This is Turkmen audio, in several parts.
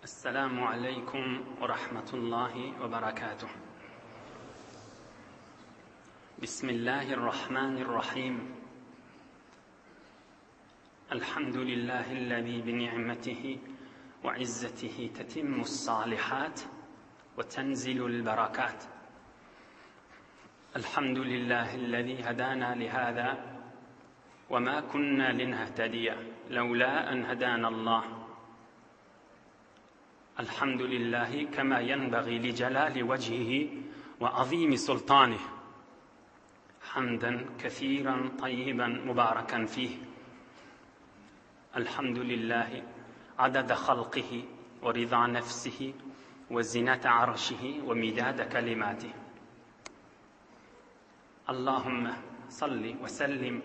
السلام عليكم ورحمة الله وبركاته. بسم الله الرحمن الرحيم. الحمد لله الذي بنعمته وعزته تتم الصالحات وتنزل البركات. الحمد لله الذي هدانا لهذا وما كنا لنهتدي لولا أن هدانا الله. الحمد لله كما ينبغي لجلال وجهه وعظيم سلطانه، حمدا كثيرا طيبا مباركا فيه. الحمد لله عدد خلقه ورضا نفسه وزنة عرشه ومداد كلماته. اللهم صل وسلم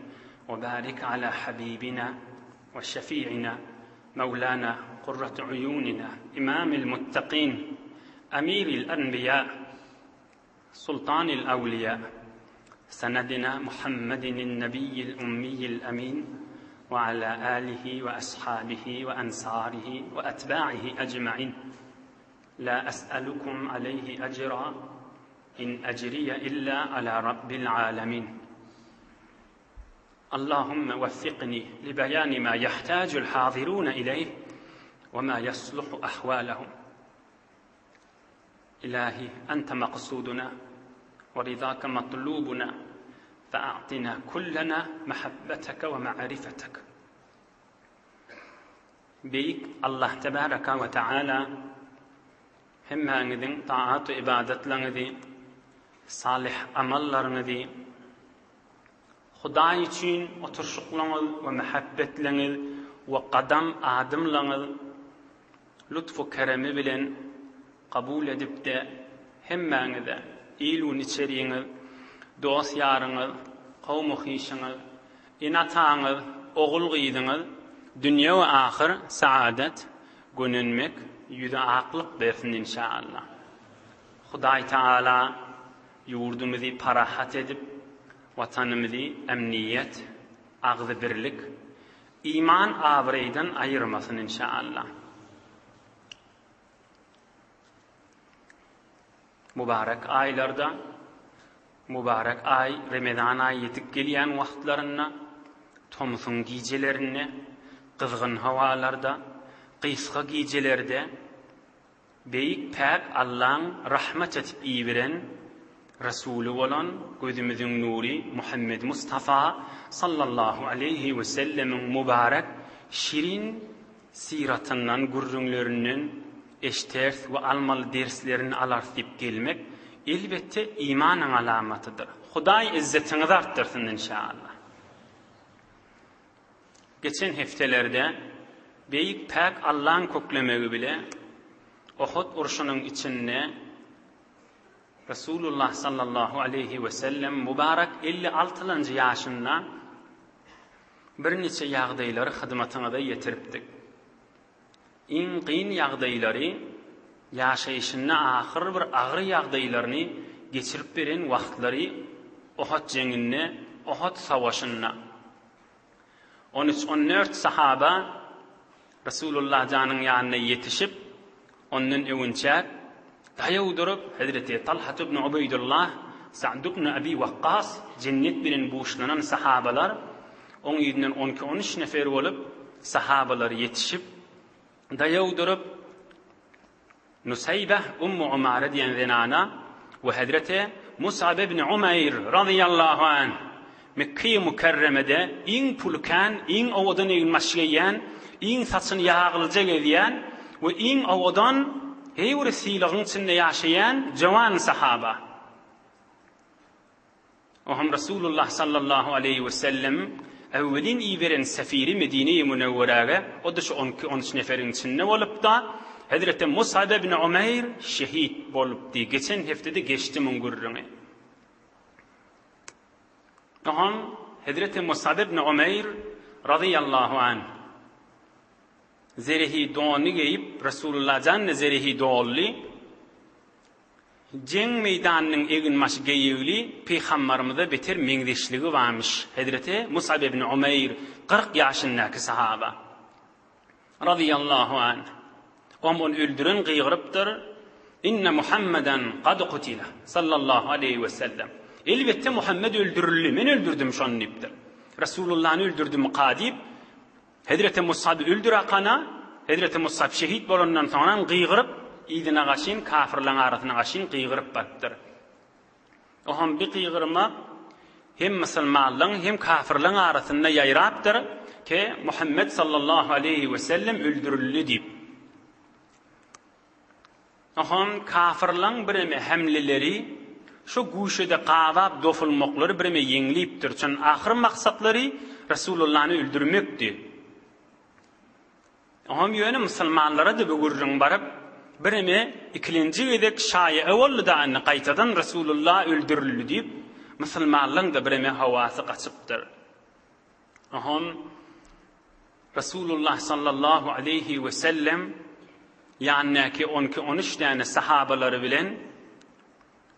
وبارك على حبيبنا وشفيعنا مولانا قرة عيوننا إمام المتقين أمير الأنبياء سلطان الأولياء سندنا محمد النبي الأمي الأمين وعلى آله وأصحابه وأنصاره وأتباعه أجمعين. لا أسألكم عليه أجرا إن أجري إلا على رب العالمين. اللهم وفقني لبيان ما يحتاج الحاضرون إليه وما يصلح أحوالهم. إلهي أنت مقصودنا ورضاك مطلوبنا، فأعطنا كلنا محبتك ومعرفتك. بيك الله تبارك وتعالى همّا نذين طاعات إبادت لنذين صالح أمل لنذين خداي için oturuşuqlanıl ve muhabbetlenil ve qadam adımlanıl lütfu keremi bilen kabul edip de hemmäňize ilun içeriğiniz, dost yarıňyz, kawmy hişiňiz, inataňyz, ogul gyýdyňyz, dünýä we ahir saadet gönenmek, ýüze aklyk bersin inşallah. Hudaý Taala ýurdumuzy parahat edip vatanımızı emniyet, ağzı birlik, iman avreyden ayırmasın inşallah. Mübarek aylarda, mübarek ay Ramazan ayı yetip geliyen vaktlarına, tomsun gecelerine, kızgın havalarda, kıyska gecelerde, beyik pek Allah'ın rahmet etip iyi veren Resulü olan gözümüzün nuri Muhammed Mustafa sallallahu aleyhi ve sellemin mübarek şirin siratından gurrunlarının eşters ve almalı derslerini alartıp gelmek elbette imanın alamatıdır. Huday izzetinizi arttırsın inşallah. Geçen haftelerde beyik pek Allah'ın köklemeği bile Uhud urşunun içinde Resulullah sallallahu aleyhi ve sellem mübarek 56. yaşında bir neçe ýagdaýlary hyzmatyňyza ýetiripdik. Iň qyyn ýagdaýlary ýaşaýyşyna ahir bir agyr ýagdaýlaryny geçirip beren wagtlary Uhud jeňine, Uhud savaşyna. 13-14 sahaba Resulullah janyň ýanyna ýetişip onuň öwünçäk dayaw durup Hazreti Talha ibn Ubaydullah, Sa'd ibn Abi Waqqas cennet bilen buşlanan sahabalar on ýerinden 12-13 nefer bolup sahabalar yetişip dayaw durup Nusaybah Ummu Umara diýen zenana we Hazreti Mus'ab ibn Umayr radiyallahu anh Mekke-i Mükerreme'de iň pulkan, iň owadan maşgaýan, iň saçyny ýaglyja gelýän we iň owadan Heyr silagyň içinde ýaşaýan jawan sahaba. Ohum Resulullah sallallahu aleyhi ve sellem awwelin iýeren sefiri Medine-i Munawwaraga, o da şu 12-13 neferiň içinde bolup da Hazreti Mus'ab ibn Umayr şehit bolupdy. Geçen heftede geçdi mungurruňy. Ohum Hazreti Mus'ab ibn Umayr radiyallahu anh zerehi doğanı giyip Resulullah canlı zerehi doğulli Jeng meydanının egin maşı geyevli Peygamberimize beter meňdeşligi varmış. Hazreti Mus'ab ibn Umayr 40 ýaşyndaky sahaba radiyallahu anh. onu öldüren gıygırıptır. İnne Muhammeden qad qutila sallallahu aleyhi ve sellem. Elbette Muhammed öldürüldü. Men öldürdüm şonu dipdir. Resulullah'ı öldürdüm qadip. Hazreti Musab'ı öldür akana. Hazreti Musab şehit bolandan sonra gıygırıp idine gaşin kafirlerin arasına gaşin gıygırıp battır. Oham bir gıygırmak hem Müslümanların hem kafirlerin arasında yayraptır ki Muhammed sallallahu aleyhi ve sellem öldürüldü dip. Oham kafirlerin bireme hamleleri şu guşede qavab dofulmokları bireme yengliptir. Çün ahir maksatları Resulullah'ı öldürmekti. Oham yöne Müslümanlara da bugurrun barıp bireme ikilinci edek şayi evvelli dağını qaytadan Resulullah öldürüldü deyip Müslümanların da bireme havası kaçıptır. Oham Resulullah sallallahu aleyhi ve sellem yani ki 12-13 tane sahabaları bilen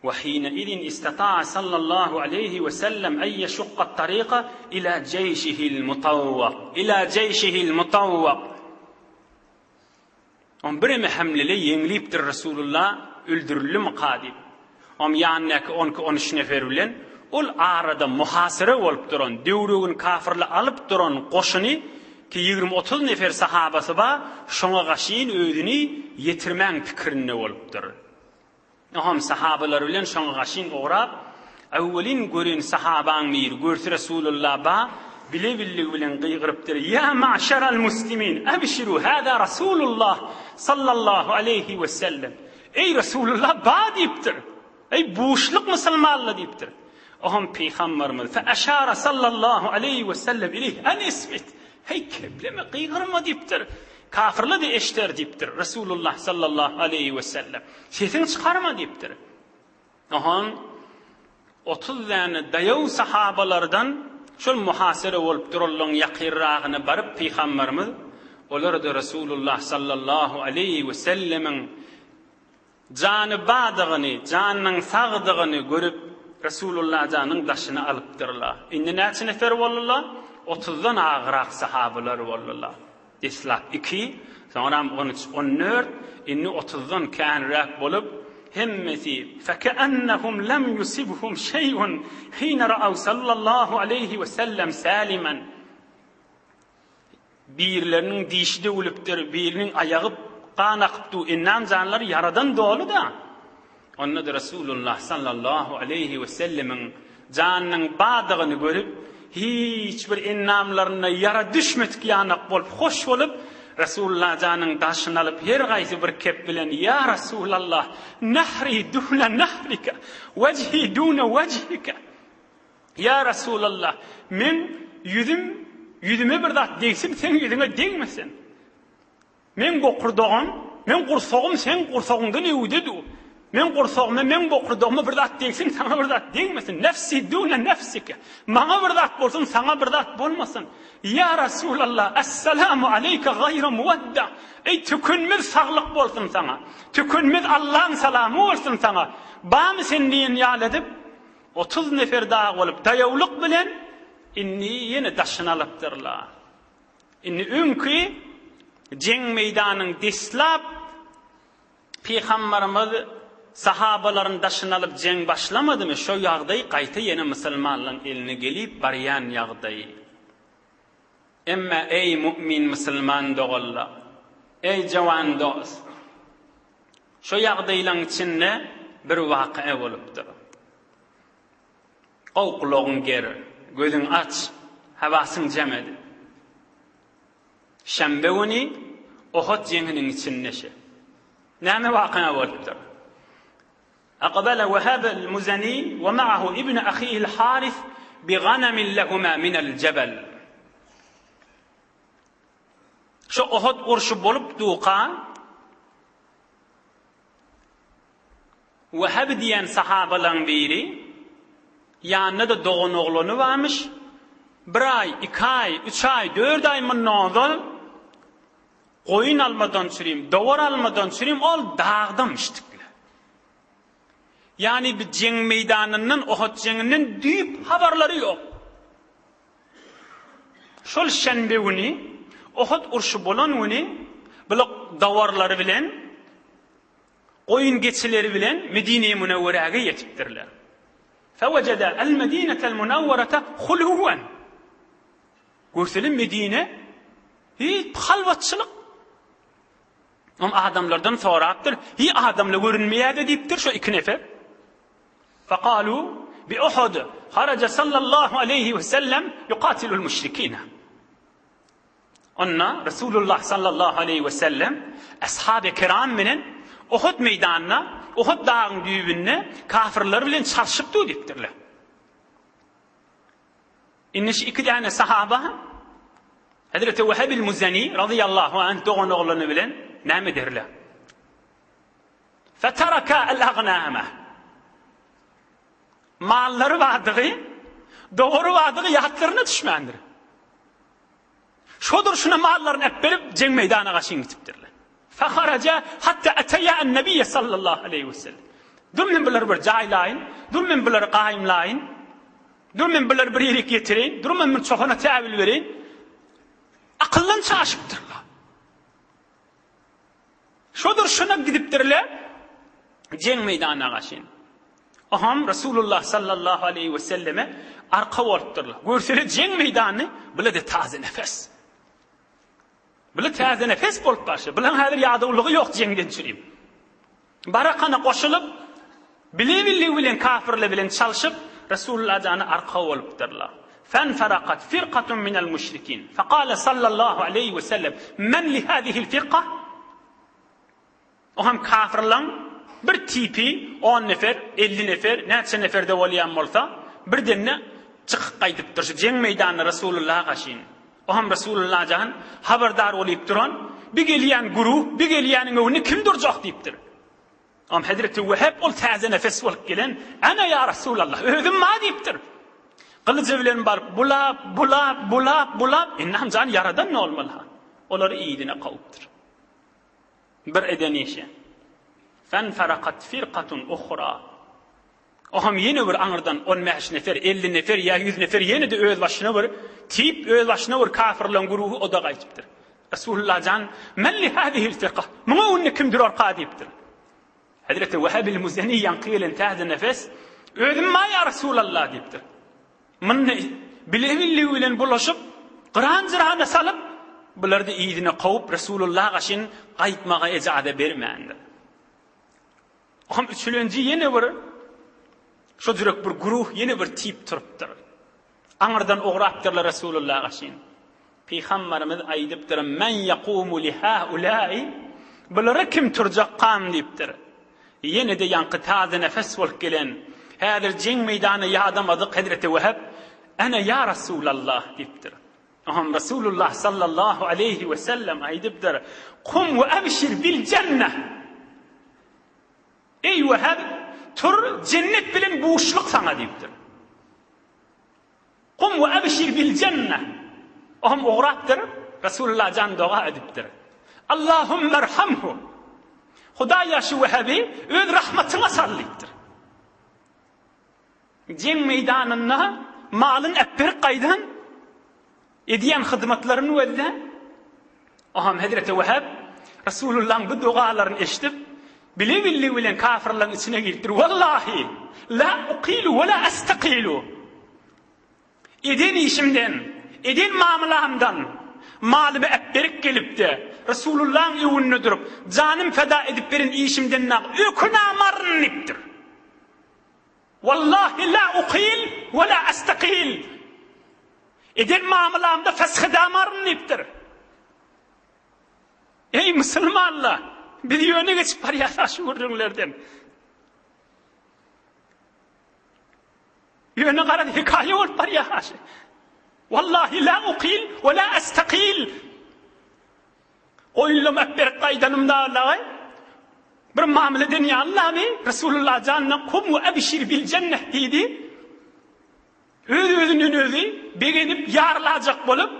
وحينئذ استطاع صلى الله عليه وسلم أن يشق الطريق إلى جيشه المطوق bireme hamlele yengliptir Resulullah öldürüldü qadip. Yani 12-13 nefer bilen ol arada muhasara olup duran, döwrügün kafirle alıp duran qoşuny ki 20-30 nefer sahabası ba şoňa gaşyn öýdüni ýetirmäň pikirinde bolupdyr. Oham sahabalar bilen şoňa gaşyn ograp, awwelin gören sahabaň mir görse Resulullah ba bile bilen gıygırıptır. Ya ma'şeral muslimin, abşiru hada Resulullah sallallahu aleyhi ve sellem. Ey Resulullah ba diptir. Ey boşluk Müslümanlar diptir. Oham Peygamberimiz fe aşara sallallahu aleyhi ve sellem ileyh en isbit. Hey kebleme gıygırma diptir. Kafirler de eşter diptir. Resulullah sallallahu aleyhi ve sellem. Sesin çıkarma diptir. Oham 30 tane dayav sahabalardan şol muhasara olup durulun yakirrağını barıp Peygamberimiz olar da Resulullah sallallahu aleyhi ve sellemin canı badığını, canının sağdığını görüp Resulullah canının daşını alıptırlar. İndi näçe nefer bolurlar? 30'dan ağıraq sahabalar bolurlar. Desla 2, sonra 13, 14, inni 30'dan känrak bolup hemmeti فَكَأَنَّهُمْ لَمْ يُسِبْهُمْ شَيْءٌ حِينَ رَأَوْ صَلَّى اللّٰهُ عَلَيْهِ وَسَلَّمْ سَالِمًا birlerinin dişide ölüptür, birinin ayağı kan akıptı, innan canlar yaradan dolu da. Onunla da Resulullah sallallahu aleyhi ve sellemin canının badığını görüp, hiçbir innamlarına yara düşmedik yanak bolup, hoş olup, Resulullah canın daşını alıp her gaysi bir kep bilen ya Resulallah nahri duna nahrika vecihi duna vecihika ya Resulallah men yüzüme bir dat değsin sen yüzüne değmesin men qoqurduğum men qursağım sen qursağından evdedu men qursağıma men qoqurduğuma bir dat değsin sana bir dat değmesin nefsi duna nefsika bana bir dat bolsun sana bir dat bolmasın ya Resulallah esselamu aleyke gayra muvedda ey tükünmez sağlık bolsun sana tükünmez Allah'ın selamı olsun sana bağımı sen diyen yal edip 30 nefer daha olup dayavlık bilen inni yine daşını alıptırlar inni ünkü ceng meydanın dislap Peygamberimiz sahabaların daşını alıp ceng başlamadı mı? Şu yağdayı kayta yine Müslümanların eline gelip barayan yağdayı. Emme ey mümin Müslüman doğulla, ey cavan dost, şu yağdayılan içinde bir vakıa olupdur. Qavqulağın geri, gözün aç, havasın cemedi. Şembe günü Uhud cenginin içindeşi. Näme vakıa olupdur? أقبل وهب المزني ومعه ابن أخيه الحارث بغنم لهما من الجبل Şu Uhud urşu bolup duqa Vahab diyen sahabaların biri yanında da doğun oğlunu varmış. 1 ay, 2 ay, 3 ay, 4 ay mı nozul koyun almadan süreyim, dovar almadan süreyim ol dağdamıştık. Yani bir ceng meydanının Uhud cenginin düyüp haberleri yok. Şol şenbe günü Uhud urşu bolan günü böyle dawarları bilen, koyun geçileri bilen Medine-i Münevvere'ye yetiptirler. Fevecede el-Medinetel Münevverete huluven. Görselim Medine hiç halvatçılık. Ama adamlardan soraktır. Hiç adamla görünmeyede deyiptir şu iki nefer. Fekalu bi Uhud haraca sallallahu aleyhi ve sellem yukatilul müşrikine. Onna Resulullah sallallahu aleyhi ve sellem ashab-ı kiram menen Uhud meydanına, Uhud dağın düğününe kafirler bilen çarşıptı deyiptirler. İnneş iki tane sahaba Hazreti Vehbil Muzani radıyallahu anh doğan oğlanı bilen näme derler? Feteraka el-agnâme. Malları vardığı, doğru vardığı yatlarına düşmendir. Şodur şuna mallarını hep verip cenk meydana kaçın gitiptirler. Feharaca hatta eteya en-nebiye sallallahu aleyhi ve sellem. Durmen bilir bir caylayın, durmen bilir qaimlayın, durmen bilir bir yerik getirin, durmen bir çoğuna tevil verin. Akıllan çaşıptırlar. Şodur şuna gidiptirler, cenk meydana kaçın. Aham Resulullah sallallahu aleyhi ve selleme arka oluptırlar. Görseli cenk meydanı, bile de taze nefes. Bile taze nefes bolup başı. Bilen hadir yadırlığı yok cenkden çürüyüm. Barakana koşulup, bile bilen kafirle bilen çalışıp, Resulullah canı arka oluptırlar. فانفرقت فرقة من المشركين فقال صلى الله عليه وسلم من لهذه الفرقة وهم كافرلان bir tipi 10 nefer 50 nefer neçe neferde olayan bolsa birdenne çıkıp qaytıp dursa cenk meydanına Resulullah'a kaşın. Oham Resulullah can haberdar olup duran bir geliyen guruh bir geliyenin önüne kim duracak deyiptir. Am Hazreti Vehb ol taze nefes olup gelen ana ya Resulullah ödüm ma deyiptir. Kılıcı bilen bar bulap innam can yaradan ne olmalı ha? Onları iyiliğine kavuptur. Bir eden işe. Fenferakat firqatun ukhra. Oham yeni bir anırdan 15 nefer, 50 nefer ya 100 nefer yeni de öz başına bir tip öz başına bir kafirlan guruhu o da qaytıptır. Resulullah can men li hadihil firqa? Muna unne kimdir orqa deyiptir. Hazreti Vehbil Muzani yanqilen tahda nefes ödüm ma ya Resulullah deyiptir. Mınne bilevilli bilen bulaşıp Kur'an zırhana salıp bularda iyidine qavup Resulullah qaşın qaytmağa icade bermeyendir. Aham üçüncü yeni bir şu jürek bir guruh yeni bir tip turuptur. Anırdan oğraptırlar Resulullah qaşın. Peygamberimiz aydıptır men yaqumu li haula'i bulara kim turacak qam deyiptir. Yeni de yankı taze nefes olup gelen hadir cenk meydanı ya adam adı Hazreti Vehb ana ya Resulallah deyiptir. Aham Resulullah sallallahu aleyhi ve sellem aydıptır kum ve ebşir bil cenneh. Ey Vehb tur cennet bilen boşluk sana deyiptir. Kum ve ebşir bil cenneh. Aham uğraptır Resulullah can dua ediptir. Allahümme erhamhu. Hudaya şu Vehbi öz rahmetine sallayıptır. Cenk meydanına malın epper qaydan ediyen hizmetlerini verdi. Aham Hazreti Vehb Resulullah'ın bu dualarını eşitip bile bilen kafirlerin içine girdir. Vallahi la uqilu ve la astaqilu. Edin işimden, edin mamulamdan malımı epperik gelip de Resulullah'ın evinde durup canım feda edip verin işimden nak öküna marniptir. Vallahi la uqil ve la astaqil. Edin mamulamda feshida marniptir. Ey Müslümanlar, bir yöne geçip var ya şu ürünlerden. Yöne karan hikaye olup var ya. Vallahi la uqil ve la astaqil. Oylum ekber qaydanımda Allah'ı. Bir mamleden ya Allah bi Resulullah canına kum ve ebşir bil cennet dedi. Özünün özü beğenip yarılacak bolup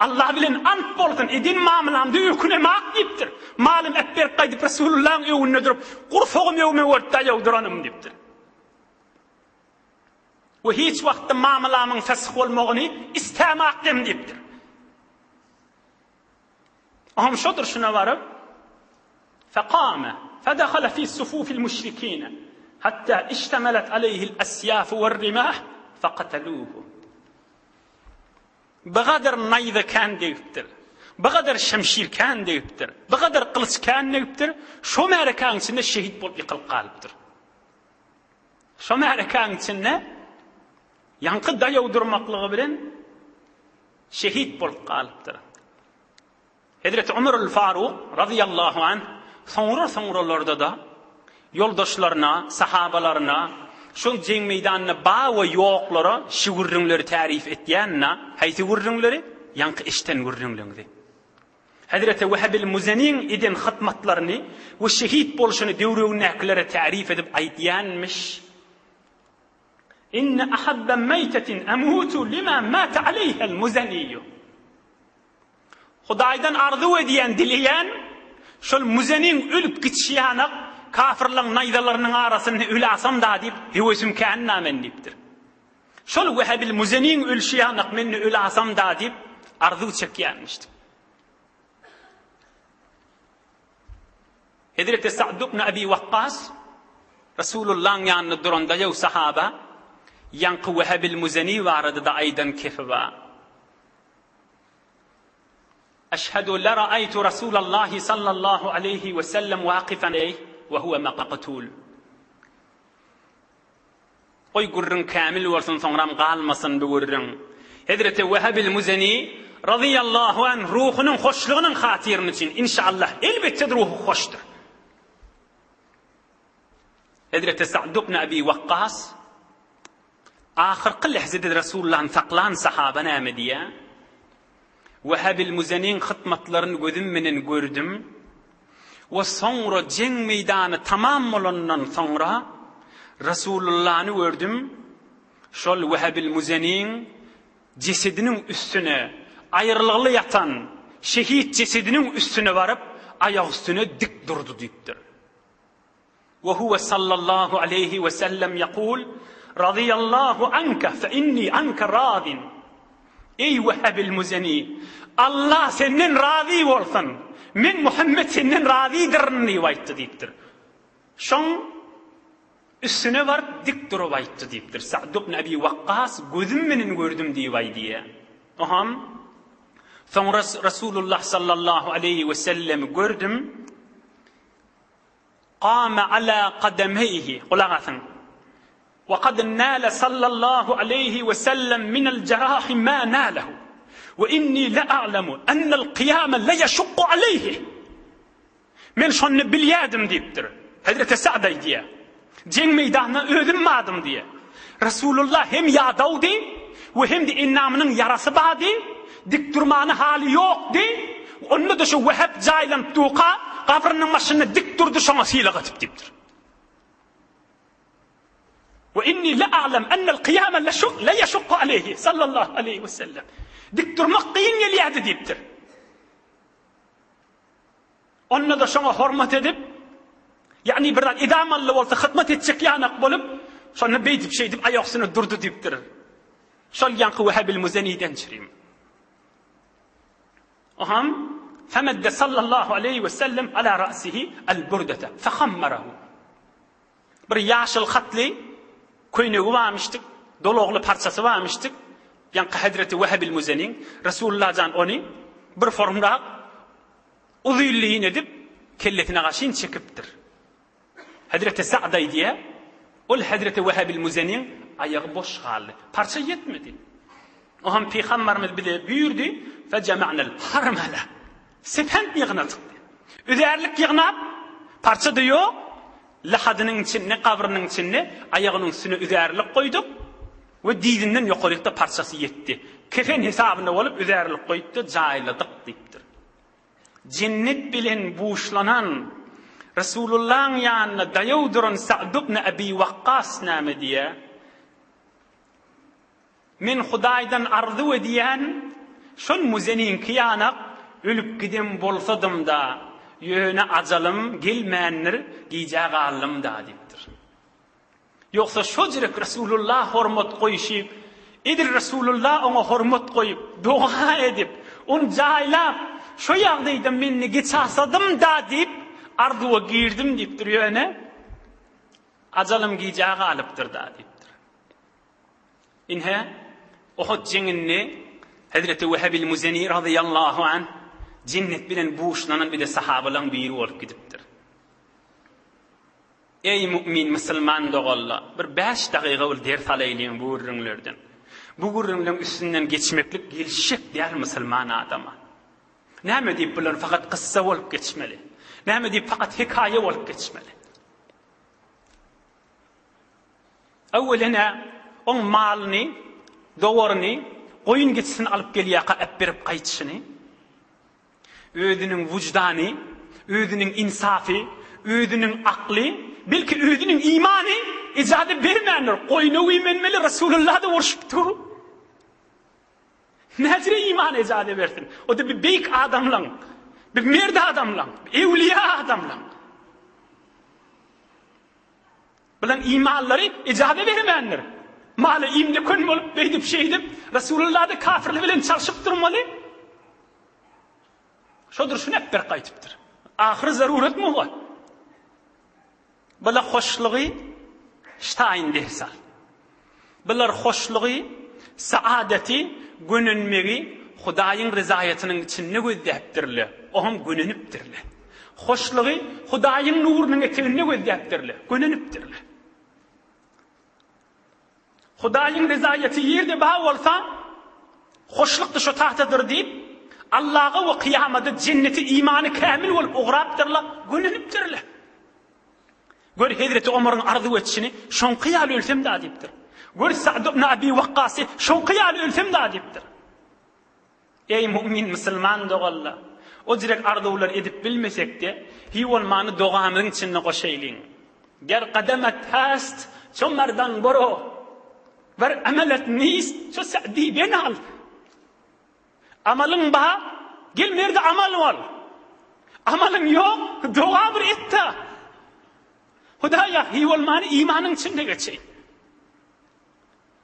Allah bilen ant bolsun edin mamlamda öküne mak deyiptir. Malım ekber qaydıp Resulullah'ın evine durup qurfoğum evime orta yavduranım deyiptir. Ve hiç vakti mamlamın fesih olmağını istemak dem deyiptir. هم şodur şuna varıp فقام فدخل في صفوف المشركين حتى اشتملت عليه الأسياف والرماح فقتلوه. بقدر نayda kan deyiptir. بقدر şemşir kan deyiptir. بقدر kılıç kan deyiptir. Şo märkan içinde şehit bolup yıkılıp kalıptır. Şo märkan içinde yankı dayawdurmaklığı bilen şehit bolup kalıptır. Hazreti Ömer'ül Faruk radıyallahu anh soňralarda da yoldaşlarına, sahabalarına şol jeň meýdanyna bawa ýoklara şu gurrunlary tarif etýänna, haýsy gurrunlary ýanky işten gurrunlary. Hazreti Vehbil Muzaniň eden hytmatlaryny we şehit boluşyny döwregine tarif edip aýtýanmış. İnne ahabba meytetin amutu lima mata aleyha al-Muzaniyyu. Hudaýdan arzu ediyen, dileyen şol Muzaniň ölüp gitşýäne kafirlaryň naýdalarynyň arasyny ülasam da diýip hewesim känna men diýipdir. Şol Vehbil Muzaniň ölşýäne meni ülasam da diýip arzu çekýänmişdir. Hazreti Sa'd ibn Abi Waqqas Resulullah'ın ýanyna duranda ýa sahaba yankı Vehbil Muzani barada da aýdan kefa. Eşhedü la ra'aytu Rasulullah sallallahu aleyhi ve sellem waqifan ve huve maqtul. Oy gurrun kamil bolsun soňram galmasyn bu gurrun. Hazreti Vehbil Muzani radıyallahu anh ruhunyň hoşlugynyň hatyryny üçin inşallah elbetde ruhu hoşdur. Hazreti Sa'd ibn Abi Waqqas ahirki lehzede Resulullah'ın saklan sahaba näme diýe? Vehbil Muzaniň hytmatlaryny gözüm menen gördüm. Ve soňra jeň meýdany tamam bolandan soňra Resulullah'ny gördüm. Şol Vehbil Muzaniň cesediniň üstüne aýrylykly yatan şehit cesediniň üstüne barıp aýak üstüne dik durdu diýipdir. Ve huve sallallahu aleyhi ve sellem yaqul radıyallahu anka fe inni anka radin. Ey Vehbil Muzani, Allah senden razı bolsun. Men Muhammed senden razıdyryn diýip aýtdy diýipdir. Şoň üstüne var dik durup aýtdy diýipdir. Sa'd ibn Abi Waqqas gözüm menen gördüm diýip aýdy. Oham soňra Rasulullah sallallahu aleyhi ve sellem gördüm. Qama ala qadameyhi. Qulaqasyn. وقد نال صلى الله عليه وسلم من الجراح ما ناله وإني لأعلم أن القيام لا يشق عليه. من şonu bilýärdim diýipdir. Hazreti Sa'd diýär. Jeň meýdanyna öldürmädim diýär. Rasulullah hem ýadawdy we hem de innamynyň yarasy bady, dik durmany hali ýokdy. Onda da şu Vehb jaýlan tuqa, gafrynyň başyna dik durdy, şoňa syla gatyp diýipdir. وإني لا أعلم أن القيام لا يشق عليه صلى الله عليه وسلم. دكتور مقين يليعد ديبتر. أنه دا شما حرمت edip يعني برد إذا ما اللي والت خدمت يتشكيان أقبلب شان بيد بشيء دب أيوحسن الدرد ديبتر. شان ينقى Vehbil Muzani دنشريم. أهم فمد صلى الله عليه وسلم على رأسه البردة فخمره. برياش الخطلي köýnegi barmışdyk, dologly parçasy barmışdyk. Ýa-ni Hazreti Vehbil Muzaniň Resulullah jan onu bir formda uzyllygyny edip kelletine gaşyn çekipdir. Hazreti Sa'd diýe, ol Hazreti Vehbil Muzaniň aýagy boş galdy. Parça yetmedi. Oham Peýgamberimiz bize buyurdy, "Fe jama'nal harmala." Sepent ýygnadyk. Üzerlik ýygnap parça da ýok. Lahadynyň içinde, kabrynyň içinde aýagynyň üstüne üzerlik koyduk ve diýdinden ýokarykda parçasy yetdi. Kefen hesabyna bolup üzerlik koýupdy, jaýladyk diýipdir. Cennet bilen buşlanan Resulullah'ın ýanyna daýaw duran Sa'd ibn Abi Waqqas näme diýe? Men Hudaýdan arzu edýän şol Muzaniň kiýanak ölüp gidem bolsadım da ýöne ajalym gelmändir, giýjäk alym da diýipdir. Ýoksa şo jirek Rasulullah hormat goýuşyp, edir Rasulullah ona hormat goýup, dua edip, onu jaýlap, şu ýagdaýda meni geçasadım da diýip arduwa girdim diýip durýar ene. Ajalym gijagy alypdyr da diýipdir. Inhe Uhud jeňini Hazreti Wahbil Muzani radıyallahu anh cennet bilen buuşlanan bir de sahabalan biri bolup gidipdir. Ey mümin musulman dogalla bir 5 daqiqa ol ders alaýlyň bu gurrunlardan. Bu gurrunlaryň üstünden geçmeklik gelişik diýer musulman adama. Näme diýip bular fakat kıssa bolup geçmeli. Näme diýip fakat hikaye bolup geçmeli. Awwelena on malny, dogorny oyun geçsin alıp gelýäkä äpberip gaýtşyny, özüniň wujdany, özüniň insafy, özüniň akly, belki özüniň imany ijady bermändir. Oyuna uýmenmeli Rasulullah da urşupdy. Näzire iman ijady bersin. O da bir beýik adamlaň, bir merde adamlaň, ewliya adamlaň. Bilen imanlary ijady bermändir. Malı imde kön bolup beýdip şeýdip Rasulullah da kafirlik bilen çalşyp durmaly. Şodur şunu hep bir gaýtypdyr. Ahir zaruret mi bu? Bala hoşlugy Stein dersal. Bular hoşlugy, saadeti, gönünmegi Hudaýyň ryzaýatynyň içinde gözläpdirler. Ohum gönünipdirler. Hoşlugy Hudaýyň nurunyň eteginde gözläpdirler. Gönünipdirler. Hudaýyň ryzaýaty ýerde ba bolsa, hoşlukda şu tahtadyr diýip, Allah'a we kıyamada cenneti imany kamil bolup ugrapdyrlar, gönünipdirler. Gör Hazreti Ömer'in arzu etişini, şoň kıyal ölsem da diýipdir. Gör Sa'd ibn Abi Waqqasy, şoň kıyal ölsem da diýipdir. Ey mümin musulman dogalla, o direk arzuwlar edip bilmesek de, hi bolmany dogamyň içinde goşaýlyň. Ger qadamat hast, şo merdan boro. Ver amelet nist, şo Sa'di benal. Amalyň ba, gel merde amal bol. Amalyň ýok, doga bir ette. Hudaýa hi bolmany imanyň içinde geçeý.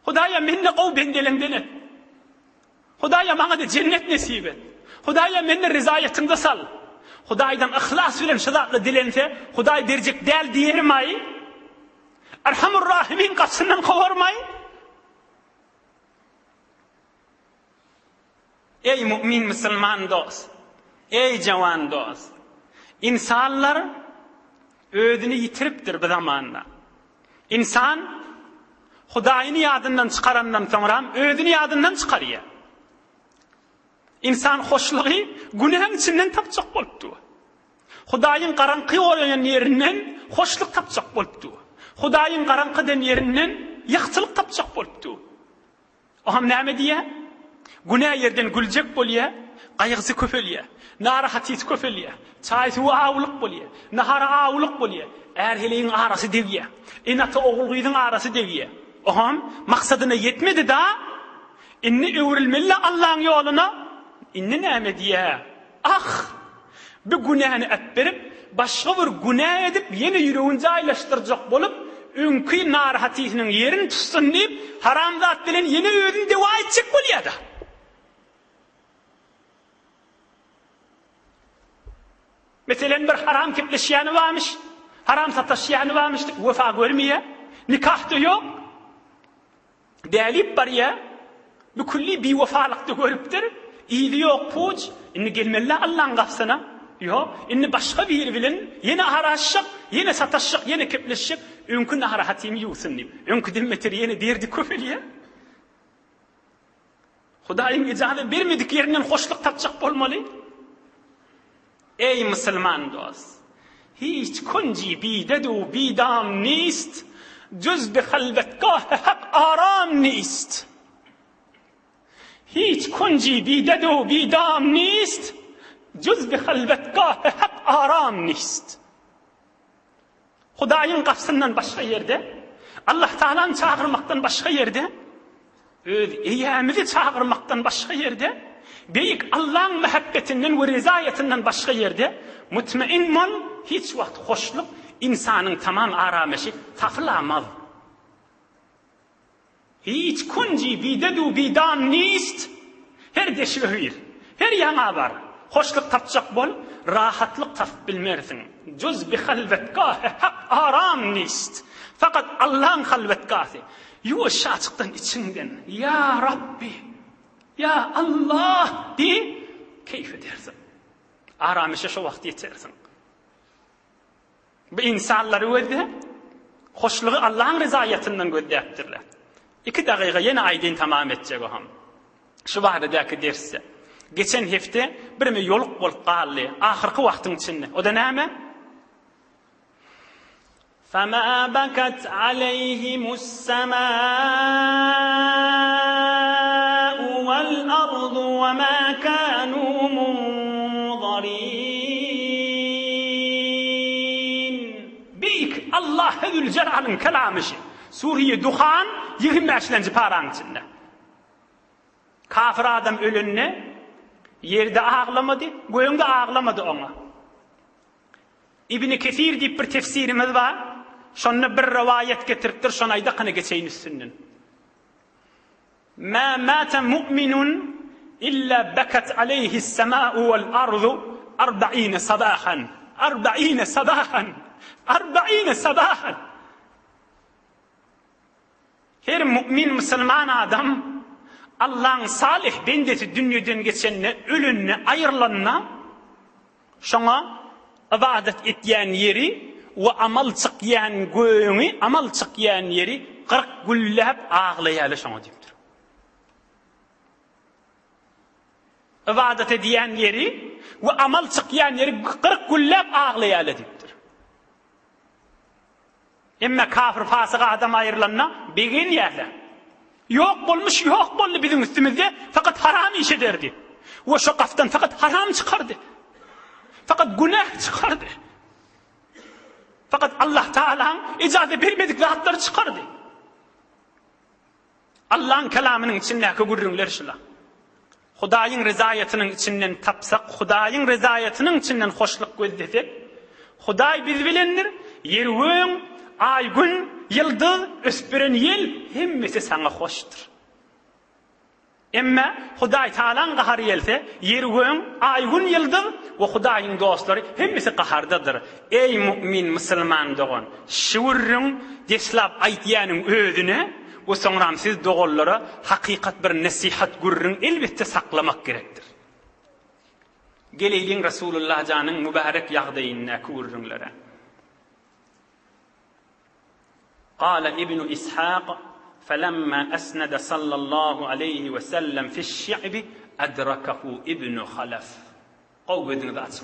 Hudaýa menne gow bendelenden et. Hudaýa maňa da cennet nesip et. Hudaýa menne rizaýatynda sal. Hudaýdan ihlas bilen şadatly dilense, Hudaý berjek däl diýermay. Erhamur Rahimin gaçyndan gowarmay. Ey mümin musulman dost, ey jawan dost. İnsanlar özünü yitiripdir bu zamanda. İnsan Hudaýyny ýadyndan çykarandan soňra özüni ýadyndan çykarýar. İnsan hoşlugy günahyň içinden tapjak bolupdy. Hudaýyň garanky bolan ýerinden hoşluk tapjak bolupdy. Hudaýyň garankydan ýerinden ýakçylyk tapjak bolupdy. Oham näme diýär? Günah yerden güljek bolýar, gaýgysy köpelýär, narahaty köpelýär, çaýsy awlyk bolýar, nahara awlyk bolýar, erheliň arasy degýär, enata ogulgydyň arasy degýär. Oham maksadyna yetmedi da, inni öwrilmeli Allahyň ýoluna, inni näme diýär? Ah! Bu günahny äpberip, başga bir günah edip, ýene ýüregini jaýlaşdyrjak bolup, öňkü narahatynyň ýerini tutsun diýip, haram zat bilen ýene özüni dewa etjek bolýar da. Meselen bir haram kepleşýäni varmış, haram sataşýany varmış, wefa görmeýär, nikah da ýok. Dälip barýar, bu kulli biwefalykdy görüpdir, ýyly ýok puç, inni gelmeli Allahyň gapsyna. Ýok, inni başga biri bilen ýene araşyk, ýene sataşyk, ýene kepleşyk, öňkü narahatymy ýuwsyn diýip. Öňkü dilmeter ýene derdi köpelýär. Hudaýyň ijazat bermedik ýerinden hoşluk tapjak bolmaly. Ey musulman dost, hiç kunci bidedu bidam nist, cüz bi halvetgah hak aram nist. Hiç kunci bidedu bidam nist, cüz bi halvetgah hak aram nist. Hudaýyň gapsyndan başga ýerde, Allah Taala'ny çağırmakdan başga ýerde, öz eýämizi çağırmakdan başga ýerde, beýik Allah'ın muhabbetinden ve rizayetinden başka yerde mutmain bol, hiç vakt hoşluk insanın tamam arameşi tapılamaz. Hiç kunci bidedu bidam nist, her deşvehir, her yana var. hoşluk tapacak bol, rahatlık tap bilmersin. Cüz bi halvetgâhe hak aram nist. Fakat Allah'ın halvetgâhi. Yuvaş açıktan içinden. Ya Rabbi, ya Allah diye keyif edersin. Aramışa şu vakti yetersin. Bu insanları öde, hoşluğu Allah'ın rızayetinden göddeyiptirler. 2 dakika yine aydın tamam edecek o ham. Şu vahdedeki dersi. Geçen hefte bir mi yoluk bolup qaldı. Ahirki vaktin içinde. O da näme? فَمَا بَكَتْ عَلَيْهِمُ السَّمَاءُ وَالْأَرْضُ وَمَا كَانُوا مُنظَرِينَ. Bik Allah Zülcelal'ın kelamışı. Suriye Duhan 25. paranın içinde. Kafir adam ölünne yerde ağlamadı, göğünde ağlamadı ona. İbn-i Kesir deyip bir tefsirimiz var. Şonna bir rivayet getirttir, şona ayda kana geçeyin üstünden. Ma mata mu'minun illa bekat aleyhi s-semâ'u vel ardu 40 sabahan. 40 sabahan. 40 sabahan. Her mümin Müslüman adam Allah'ın salih bendesi dünyadan geçenine, ölünne, ayrılanına şuna ibadet etyen yeri ve amal çıkyan göğünü, amal çıkyan yeri 40 güllep ağlayalı şuna deyiptir. İbadet ediyen yeri ve amal çıkyan yeri 40 güllep ağlayalı deyiptir. Emme kafir fasık adam ayrılanına begin yerler. Yok olmuş, yok oldu bizim üstümüzde, fakat haram iş ederdi. Ve şu kaftan fakat haram çıkardı. Fakat günah çıkardı. Fakat Allah Teala'nın icazet vermedik rahatları çıkardı. Allah'ın kelamının içindeki gurrunlar şula. Hudayın rızayetinin içinden tapsak, Hudayın rızayetinin içinden hoşluk gözledik. Huday biz bilendir, yervün, ay gün, yıldız, öspüren yıl, hemmesi sana hoştur. Emme Huday Teala'nın qaharı gelse, yergün, ay gün, yıldız ve Huday'ın dostları hemmesi qahardadır. Ey mümin, Müslüman doğun, şuurun, deslap aytyanın özüne, ve sonra siz doğulları hakikat bir nasihat gurrun elbette saklamak gerektir. Geleyliğin Resulullah canın mübarek yağdayınna gurrunlara. قال ابن إسحاق فلما أسند صلى الله عليه وسلم في الشعب أدركه ابن خلف قوة ذات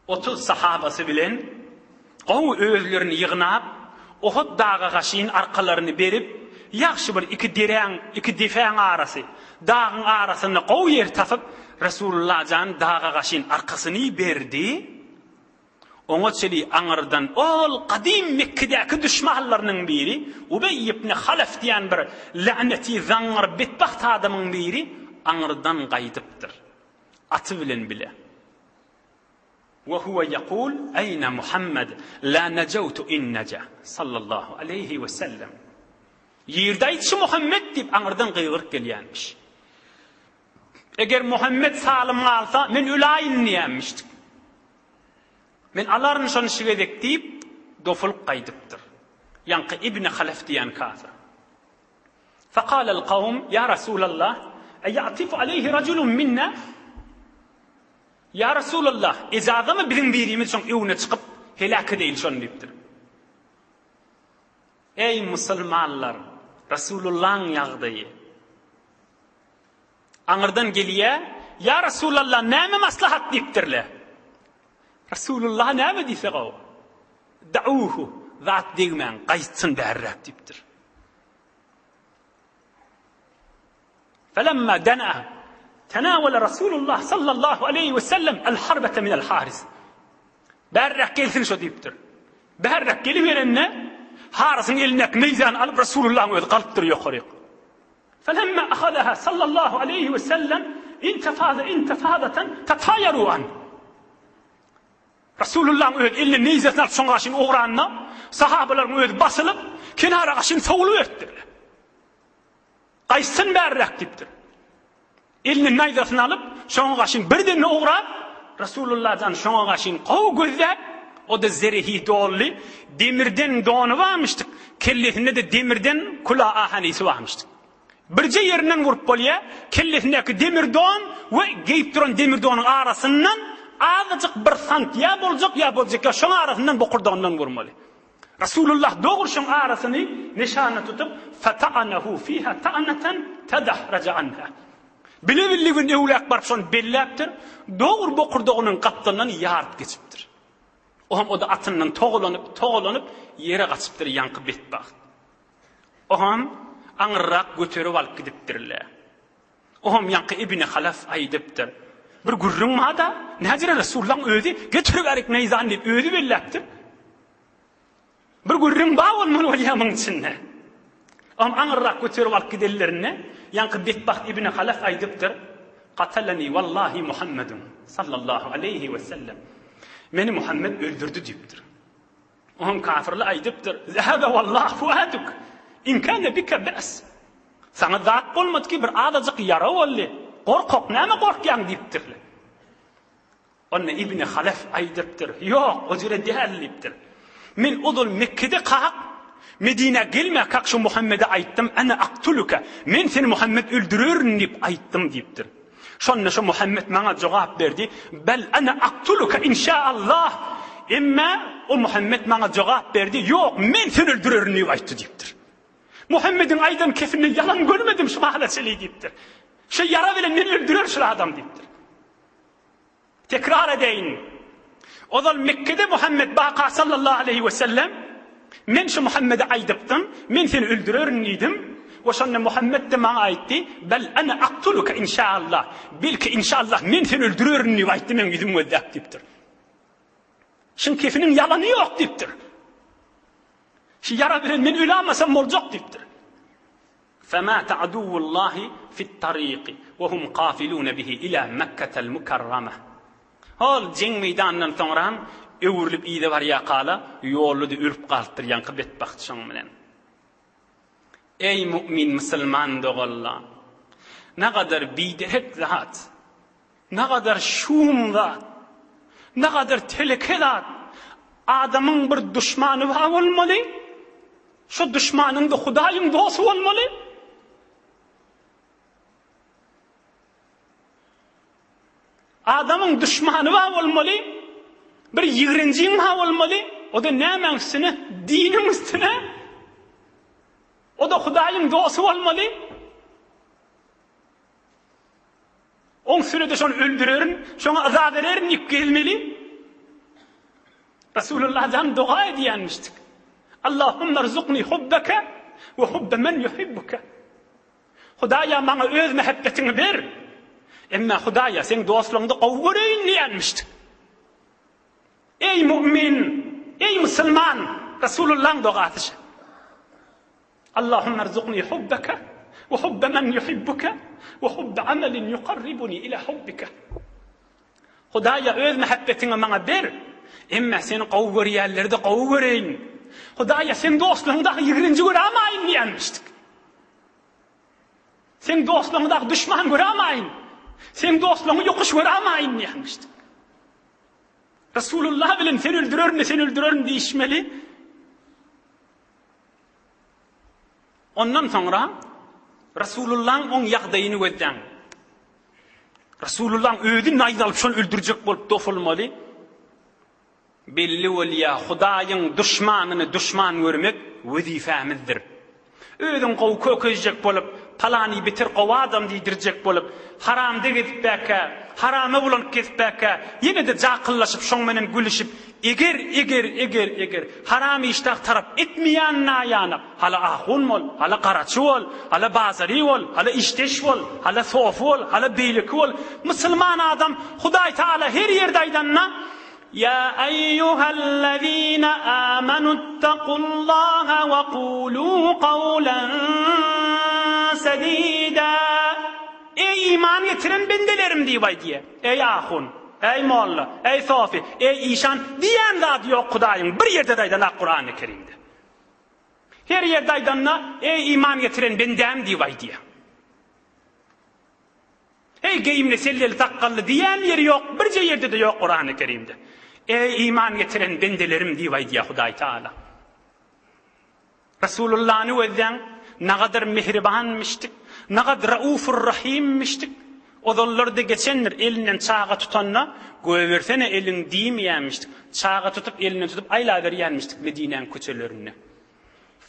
30 sahabası bilen qow özlerini yığnap Uhud dağı gaşin arkalarını berip yaxşı bir iki difen arası dağın arasını qow yer tapıp Resulullah can dağı gaşin arkasını berdi. Oňa çeli aňyrdan ol qadim Mekkedäki düşmanlarynyň biri Ubey ibn Halaf diýen bir laneti zaňyr betbaht adamyň biri aňyrdan gaýdypdyr. Aty bilen bile. Wa huwa yaqul ayna Muhammad la najawtu in naja sallallahu alayhi ve sellem. Ýerde aýtşy Muhammed diýip aňyrdan gıýgyryp gelýänmiş. Eger Muhammed salim alsa men ülaýyn diýenmişdik. Men alarını şonu şigedek deyip dofulup qaydıptır. Yankı İbn Halaf diyen kafir. Faqala al-qawm ya Resulallah ayatifu aleyhi raculun minna. Ya Resulallah izadamı bizim birimiz şon evine çıkıp helak edeyil şonu deyiptir. Ey Müslümanlar, Resulullah'ın yağdayı. Aňyrdan geliye ya Resulallah näme maslahat deyipdirler. Resulullah näme diýse gaw? Da'uhu zat diýmen gaýtsyn bärrak diýipdir. Falamma dana tanawala Resulullah sallallahu aleyhi ve sellem al-harbata min al-haris. Bärrak gelsin şo diýipdir. Bärrak geliberenne harisin eline neyzan alıp Resulullah'ın öz galypdyr ýokary. Falamma akhadaha sallallahu aleyhi ve sellem intafadatan tatayaru an. Resulullah'ın öz eline neyzetini alıp şoňa gaşyn ogranna sahabalaryň öz basılıp kenara gaşyn sowulu etdirler. Gaýsyn bärrak diýipdir. Elini naydasını alıp, şoňa gaşyn birden uğrap, Rasulullah'dan şoňa gaşyn gowy gözläp, o da zerihi dolly, demirden donu varmıştık. Kellesinde de demirden kula ahanisi varmıştık. Birce yerinden vurup bolýa, kellesindeki demir don we geyip duran demir donun arasından azıcık bir sant ya boljak şoň arasından bokurdağından vurmaly. Rasulullah doğru şoň arasını nişana tutup fata'anahu fiha ta'natan tadahraja anha. Bile-billigin ewlek barıp şoň belläpdir. Doğru bokurdağının gatdandan ýaryp geçipdir. O da atından toğulanıp yere gaçypdyr ýanky betbaq. Oham aňyrak göterip alyp gidipdirler. Oham ýanky Ibn Halaf aýdypdyr. Bir gurrun mada näjere Rasulullah özi göterip aryk neyzan diýip özi belläpdir. Bir gurrun ba bolmaly bolýamyň içinde. Oham aňyrak göterip alyp gidellerine ýanky betbaq Ibn Halaf aýdypdyr. Qatalani wallahi Muhammedun sallallahu aleyhi ve sellem. Meni Muhammed öldürdü diýipdir. Oham kafirler aýdypdyr. Zahaba wallahi fuaduk. In kana bika ba's. Sana zat bolmady ki bir azajyk yara boldy. Gorkak näme gorkýan diýipdir. Onna Ibn Halaf aýdypdyr. Ýok, o jere däl diýipdir. Men odul Mekke'de kaq Medine gelme kaq şu Muhammed'e aýtdym. Ana aqtuluka. Men seni Muhammed öldürürün diýip aýtdym diýipdir. Şonda şu Muhammed bana cevap berdi. Bel ana aqtuluka inşaallah. Emma o Muhammed bana cevap berdi. Yok men seni öldürürüm diýip aýtdy diýipdir. Muhammed'in aydan kefini yalan görmedim şu mahaleseli diýipdir. Şu yara bilen meni öldürür şu adam diýipdir. Tekrar edeyin. O da Mekke'de Muhammed baka sallallahu aleyhi ve sellem men şu Muhammed'e aýdypdym. Men seni öldürürüm diýdim. Ve sonra Muhammed de bana aýtdy. Bel ana aqtuluka inşaallah. Belki inşallah men seni öldürürüm diýip aýtdy men ýüzüm gözläp diýipdir. Şun kefinin yalanı yok diýipdir. Şu yara bilen men ölamasam boljak diýipdir. Famata aduwullahi fit-tariqi ve hum qafilun bihi ila Mekke'tel mukarrama. Hol jeng meydanından soňra öwürlüp ýydy barýa qala ýolludy ürüp galdyr ýanky betbaxt şoň bilen. Ey mümin Müslüman doğallar. Ne kadar biderek zat, ne kadar şum zat, ne kadar teleke zat. Adamın bir düşmanı olmalı. Şu düşmanın da Hudaýyň dostu olmalı. Adamın düşmanı olmalı. Bir ýigrinciň olmalı. O da näme üstüne? Dinin üstüne. O da Hudaýyň dostu olmaly. On sürede şonu öldürürün, şonu azap ederin ip gelmeli. Resulullah'dan dua ediyenmiştik. Allahümme rzuqni hubbaka ve hubbe men yuhibbuka. Hudaýa bana öz mehabbetini ber. Emma Hudaýa sen dostluğunda gowy göreýin diýenmişdik. Ey mümin, ey Müslüman, Resulullah'ın duasy. Allahümme rzuqni hubbaka ve hubbe men yuhibbuka ve hubbe amelin yuqarribuni ila hubbika. Hudaýa öz mehabbetini bana ber. Emma seni gowy görýärlerde gowy göreýin. Hudaýa sen dostluğundaky ýigrinji görämaýyn diýenmişdik. Sen dostluğundaky düşman görämaýyn. Sen dostluğuny ýokuş görämaýyn diýenmişdik. Rasulullah bilen seni öldürürüm diýişmeli. Ondan sonra Rasulullah'ın on ýagdaýyny gözden. Rasulullah'ın öýüni naýdalyp şonu öldürjek bolup dofulmaly. Belli bolýa Hudaýyň düşmanyny düşman görmek wezifämizdir. Öýüň gowy kökezjek bolup, palany bitir gowy adam diýdirjek bolup, haramda gitipbäke, harama bulan ketipbäke, ýene de jaqyllaşyp şoň menen gülüşip, eger haram iştaq tarap etmeýän naýana, hala ahun bol, hala garaçy bol, hala bazary bol, hala işteş bol, hala sof bol, hala beýlik bol. Musulman adam Hudaý Taala her ýerde aýdanna Ya eyyuhellezîne âmenuttaqullâhe ve qûlû qawlan sedîdâ. Ey iman getiren bendelerim diýip aýdýar. Ey ahun, ey molla, ey sofi, ey işan diýen zat ýok Hudaýyň bir ýerde daýdan Qur'an-ı Kerimde. Her ýerde aýdanna ey iman getiren bendem diýip aýdýar. Giyimli selleli takkallı diyen yeri yok. Birce yerde de yok Kur'an-ı Kerim'de. İman getiren bendelerim diye ya Huday Teala. Resulullah'ın özden ne kadar mihribanmıştık, ne kadar raufur rahimmiştik. O dollarda geçenler elinden çağa tutanla göversene elin diyemeyenmiştik. Çağa tutup elinden tutup aylaver yenmiştik Medine'nin köçelerine.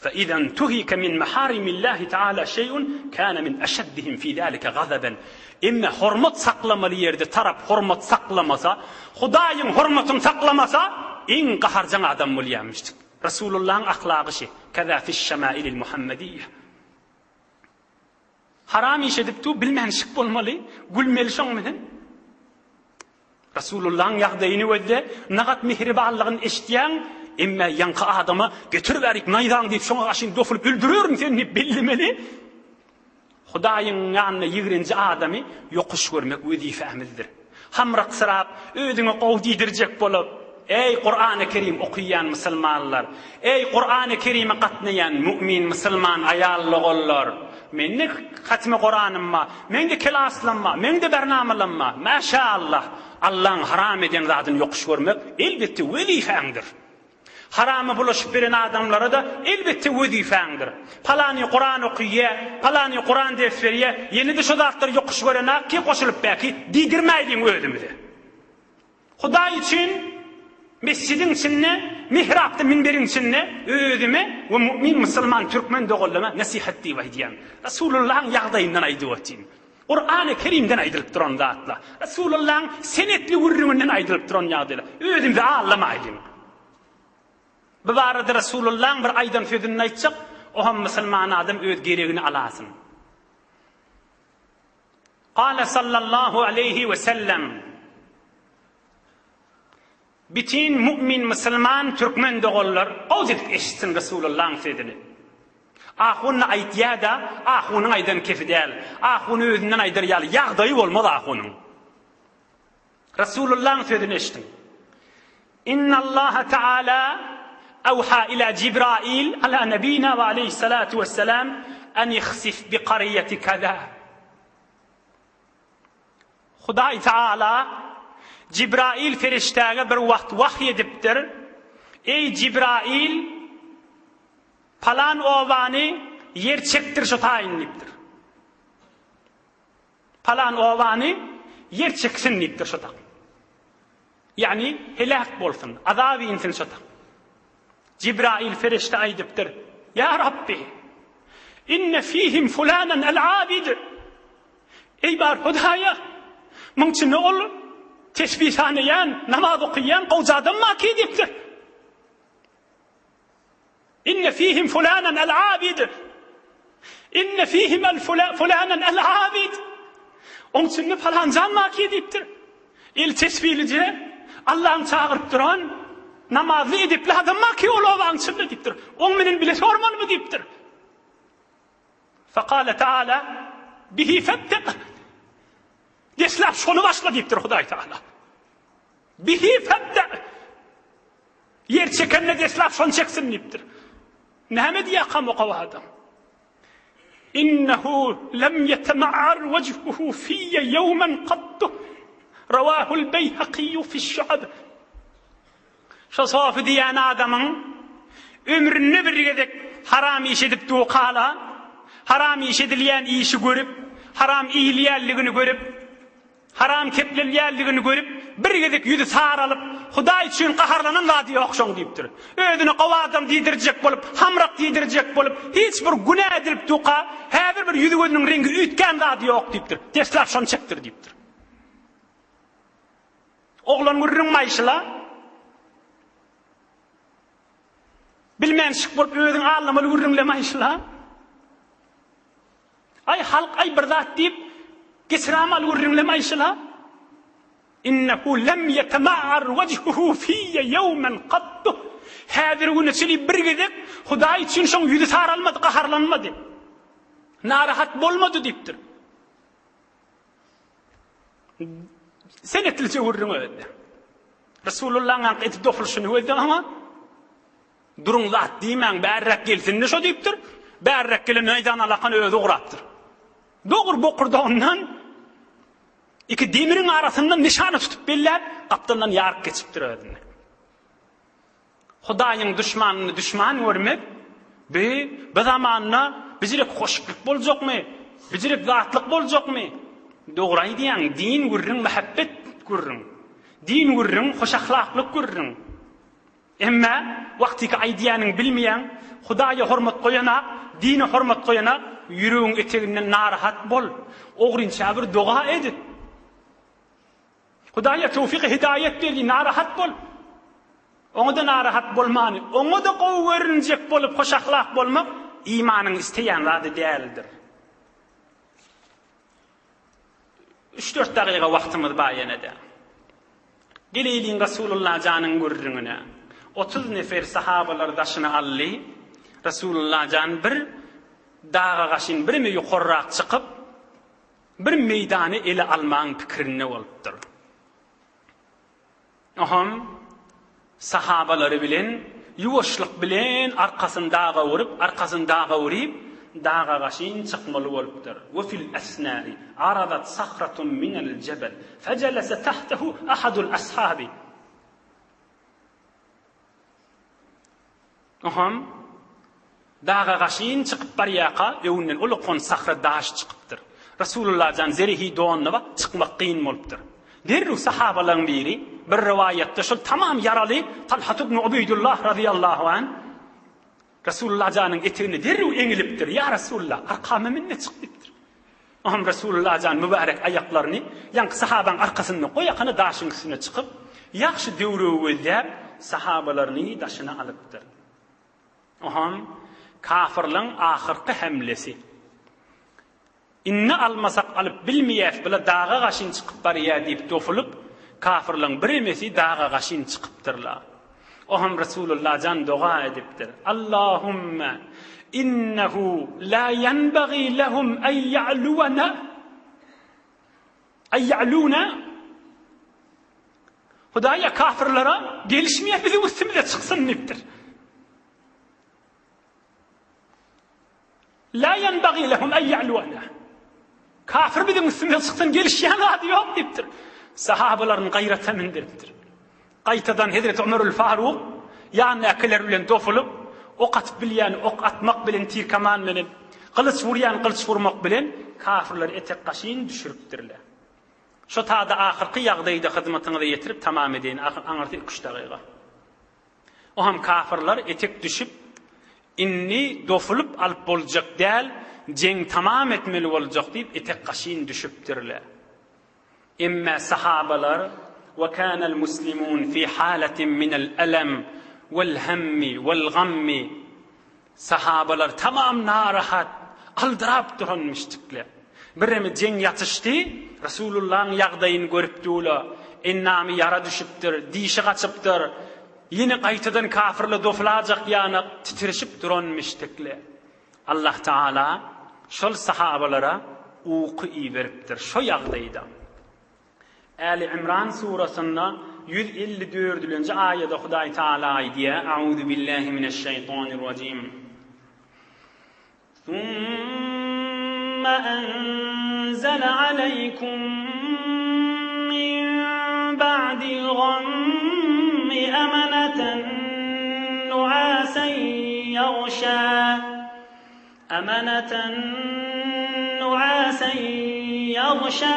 فإذا انتهك من محارم الله تعالى شيء كان من أشدهم في ذلك غضبا. İmme hürmet saklamalı yerde taraf hürmet saklamasa, Hudayın hürmetini saklamasa, en qaharcan adam bolýarmışdyk. Resulullah'ın ahlakı şey. Kaza fi şemailil Muhammediyye. Haram iş edipdi, bilmenşik bolmalı, gülmeli şoň menen. Resulullah'ın ýagdaýyny öýde, nagat mihribanlygyny eşitýän, emme ýanky adama getirip naýdan diýip şoňa gaşyn dofulup öldürýärmi seni bilmeli. Hudaýyň ýanyna ýigrinji adamy ýokuş görmek wezifämizdir. Hamrak sırap öýdüňe gowy diýdirjek bolup, ey Kur'an-ı Kerim okuyan musulmanlar, ey Kur'an-ı Kerim'e katnayan mümin musulman ayallı gollar, menne hatmi Kur'an'ımma, mende kelaslanma, mende bernamalanma, maşallah, Allah'ın haram eden zatını yokuş görmek elbette vazifendir. Haramı bulaşıp veren adamlara da elbette vazifendir. Palani Kur'an okuye, palani Kur'an defteriye, yeni de şu zatları yokuş görene ki koşulup belki didirmeydin ödümüde. Huday için mescidin içinde, mihrapta minberin içinde ödüme ve mümin Müslüman Türkmen doğullama nasihat diye Resulullah'ın ýagdaýyndan aýdyp Kur'an-ı Kerim'den aýdylyp duran zatla. Resulullah'ın senetli gurrundan aýdylyp duran ýagdaýlar. Ödümde ağlamaýdym. Bu barada Resulullah'ın bir aýdan sözüni aýtsak, o hem Müslüman adam öz geregini alasın. Qala sallallahu aleyhi ve sellem bütün mümin Müslüman Türkmen doğullar ozit eşitsin Resulullah'ın sözünü. Ahunna aýtýada, ahunyň aýdan kefidel, ahuny özünden aýdyrýaly ýagdaýy bolmaz ahunyň. Resulullah'ın sözünü eşitin. İnnallaha Teala awha ila Cibrail ala nebina ve aleyhissalatu vesselam en yakhsif bi qaryati kaza. Hudaý Teala Cibrail feriştäge bir wagt wahy edipdir. Ey Cibrail, palan owany yer çektir şu taýinlipdir. Palan owany yer çeksin dipdir şu taýin. Yani helak bolsun, azaby insin şu taýin. Cibrail ferişte aýdypdir. Ya Rabbi, inne fihim fulanan el-abid. Ey bar Hudaýa, muňçy ne olur? Tesbihhaneyen, namaz okuyan, qowzadan maki dipdir. İnne fihim fulanan el-abid. İnne fihim fulanan el-abid. Onun için falan can maki dipdir. El tesbihlice, Allah'ın çağırıp duran, namazı edip adam maki olan içinde dipdir. Onun menen bile sorman mı dipdir. Fekale Teala, bihi fettek. Deslap şonu başla diptir Hudaý Teala. Bihi fettek. Yer çekenle deslap şonu çeksin diptir. Näme diýäkam o adam? İnnehu lem yetema'ar vejhuhu fiyye yevmen qattu. Ravahul Beyhaqiyyu fi'ş-şu'ab. Şu sofy diýen adamın ömrüni bir gedek haram iş edip duqala, haram iş edilýän işi görüp, haram iýilýänligini görüp, haram keplenýänligini görüp, bir gedek ýüzi saralyp, Hudaý üçin qaharlanan zady ýokşoň diýipdir. Özüni gowy adam diýdirjek bolup, hamrak diýdirjek bolup, hiç bir günah edip duqa, häzir bir ýüzi gözüniň rengi ütken zady ýok diýipdir. Teslap şonu çekdir diýipdir. Oglan gurrun maýşyla bilmenşik bolup özüň allamaly gurrunlamaýşyla ay halk ay bir zat diýip gesiramal gurrunlamaýşyla innehu lem yetema'ar vejhuhu fiyye yevmen qattu. Häzir güni çeli bir gedek Hudaý üçin şoň ýüzi saralmady, qaharlanmady. Narahat bolmady diýipdir. Senetlice gurrun öýde. Resulullah'ın aýtyp dofulşyny öýde ama durun zat diýmän bärrak gelsin şo diýipdir. Bärrak gelen aýdan alakan özü ugrapdyr. Dogry bokurda ondan iki demirin arasından nişanı tutup bellep kaptandan yarıp geçip durardı. Hudaýyň düşmanını düşman görmep, bu zamanna bizirek hoşluk boljakmy? Bizirek zatlyk boljakmy? Dogry aýdýan, din gürrüň, muhabbet gürrüň. Din gürrüň, hoş ahlaklyk gürrüň. Emma wagtyky aýdýanyň bilmeýän, Hudaýa hormat goýana, dine hormat goýana ýüregiň eteginden narahat bol. Ogrynça bir doga edip. Hudaýa tawfiq hidayet berdi, narahat bol. Oňa da narahat bolmany, oňa da gowy görünjek bolup hoş ahlak bolmak imanyň isteýän zady däldir. 3-4 daqiqa wagtymyz bar ýene-de. Gelýin Rasulullah janyň gürrüňine. 30 nefer sahabalar daşyny aldy. Rasulullah jan bir dağa gaşyn birmi ýokarrak çykyp bir meýdany ele almaň pikirini bolupdyr. Aham sahabalary bilen ýuwaşlyk bilen arkasyndaga uryp dağa gaşyn çykmaly bolupdyr. Wa fil asna'i aradat sakhratun min al-jabal fajalasa tahtahu ahadul ashabi. Aham dağa gaşyn çykyp barýaka öwünden ulukon sahra daş çykypdyr. Rasulullah jan zerihi doňna çykmak kyn bolupdyr. Derru sahabalaryň biri bir rivayetde şol tamam yaraly Talha ibn Ubeydullah radıyallahu an Rasulullah janyň etegini derru eňilipdir. Ya Rasulullah, arkama minne çykdypdyr. Aham Rasulullah jan mübarek aýaklaryny ýanky sahabaň arkasyna goýakany daşyň üstüne çykyp, ýaxşy döwrewelläp sahabalaryny daşyna alypdyr. Aham kafirlaryň ahyrky hemlesi. Inne almasak alıp bilmeýäs bila dağa gaşyn çykyp barýar diýip dofulup kafirlaryň biremesi dağa gaşyn çykypdyrlar. Oham Rasulullah jan doga edipdir. Allahumma innehu la yenbaghi lahum an ya'luna Hudaýa kafirlara gelişmeýe bizim üstümizde çyksyn diýipdir. La yenbaghi lahum an ya'luna Kafir bizim üstümüze çıksın gelişýän ady ýok diýipdir. Sahabalaryň gaýrata mindiripdir. Gaýtadan Hazreti Ömerül Faruk ýany aklar bilen dofulup, ok atyp bilýän, ok atmak bilen, tir kaman bilen, kılıç vurýan, kılıç vurmak bilen kafirler etek gaşyn düşüripdirler. Şo taýda ahyrky ýagdaýda hyzmatyňyzy ýetirip tamam edin, aňyrdy 3 daqiqa. Oham kafirler etek düşüp inni dofulup alyp boljak däl, jeng tamam etmeli boljak diýip etek gaşyn düşüpdirler. Emma sahabalar ve kana'l muslimun fi halatin minel alam vel hammi vel gammi sahabalar tamam narahat aldırap duranmışdyklar. Birimi jeng ýatışdy, Rasulullah'ın ýagdaýyny görüpdüler. Ennami yara düşüpdir, dişi gaçypdyr. Ýene gaýtadan kafirler dofulajak ýany titirişip duranmışdyklar. Allah Taala şol sahabalara uky beripdir şo ýagdaýda. Ali İmran surasynda 154-nji aýatda Hudaý Taala aýdýar: "Auzu billahi mineşşeytanirracim. Thumma anzala aleykum min ba'dil ghammi amanatan nu'asan yaghsha amanatan nu'asan yaghsha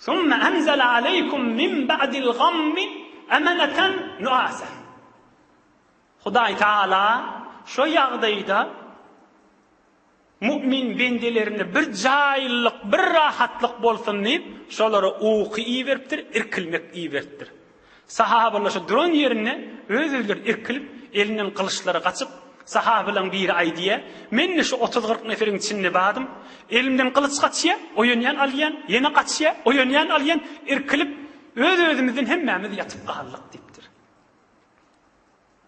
ثم أنزل عليكم من بعد الغم أمنة نعاسا." Hudaý Taala şo ýagdaýda mu'min bendilerini bir jaýyllyk, bir rahatlyk bolsun diýip şolara uky beripdir, irkilmek beripdir. Sahabalar şo duran ýerine özüleri irkilip, elinden kılıçları gaçyp, sahabalar biri aýdýar: "Men şu 30-40 neferiň içinde bardım. Elimden kılıç gaçýar, oýanýan alýan, ýene gaçýar, oýanýan alýan, irkilip özümizden hemmemiz ýatyp galdyk" diýipdir.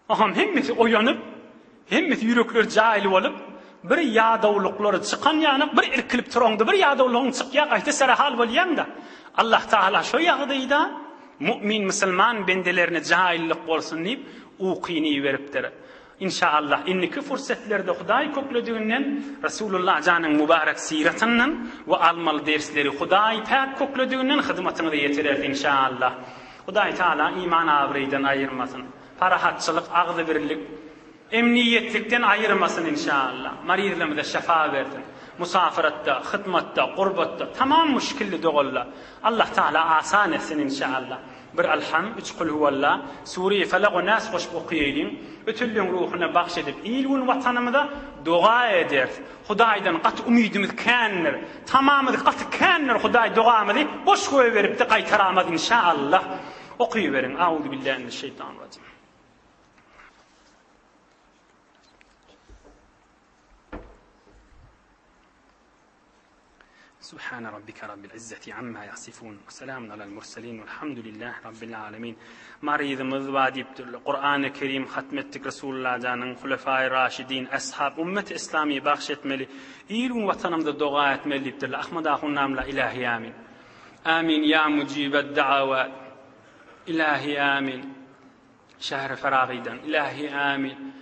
Aham hemmesi oýanyp, hemmesi ýürekleri jaýly bolup, bir ýadawlyklary çykan ýany bir irkilip turanda, bir ýadawlygyň çykýa gaýta sarahal bolýanda. Allah Taala şo ýagdaýda mu'min musulman bendelerini jaýlyk bolsun diýip ukyny beripdir. İnşallah inniki fırsatlarda Hudaý köklediğinden Resulullah canın mübarek siratinden ve almalı dersleri Hudaý pek köklediğinden hizmetini de yetirer inşallah. Hudaý Teala iman abreyden ayırmasın. Parahatçılık, ağzı birlik, emniyetlikten ayırmasın inşallah. Marizlerimize şefa versin. Musafiratta, hizmette, qurbatta tamam müşkilli doğulla. Allah Teala asan etsin inşallah. Bir alham, üç kul huvallah, Suriye felak ve nas hoş okuyayım. Ötüllüğün ruhuna bahşedip, iyilvün vatanımıza dua eder. Hudaýdan gat umidimiz känir. Tamamı gat känir Hudaý duamızı boş koyuverip de qaytaramaz inşallah. Okuyuverin. Euzu billahi mineşşeytanirracim. سبحان ربك رب العزة عما يصفون وسلام على المرسلين والحمد لله رب العالمين. مريضımız vadiptir. Kur'an-ı Kerim hatmettik Resulullah canın Hulefai Raşidin, ashab, ümmet İslami bahşetmeli. İyilun vatanımda dua etmelidir. Ahmed Ahun namla ilahi amin. Amin ya mucibed da'avat. İlahi amin. Şehre feragiden. İlahi amin.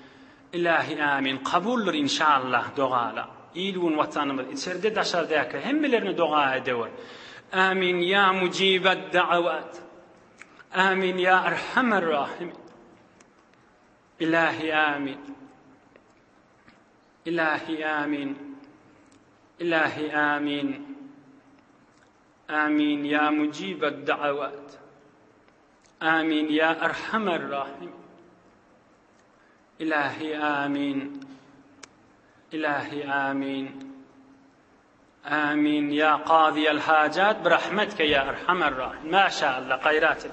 İlahi amin. Kabuldur inşallah duala. İyilun vatanımız içeride daşardaki hemmelerini dua ediyor. Amin ya mucibed da'avat. Amin ya erhamer rahim. İlahi amin. İlahi amin. İlahi amin. Amin ya mucibed da'avat. Amin ya erhamer rahim. İlahi amin. إلهي آمين آمين يا قاضي الحاجات برحمتك يا أرحم الراحمين. ما شاء الله خيرات.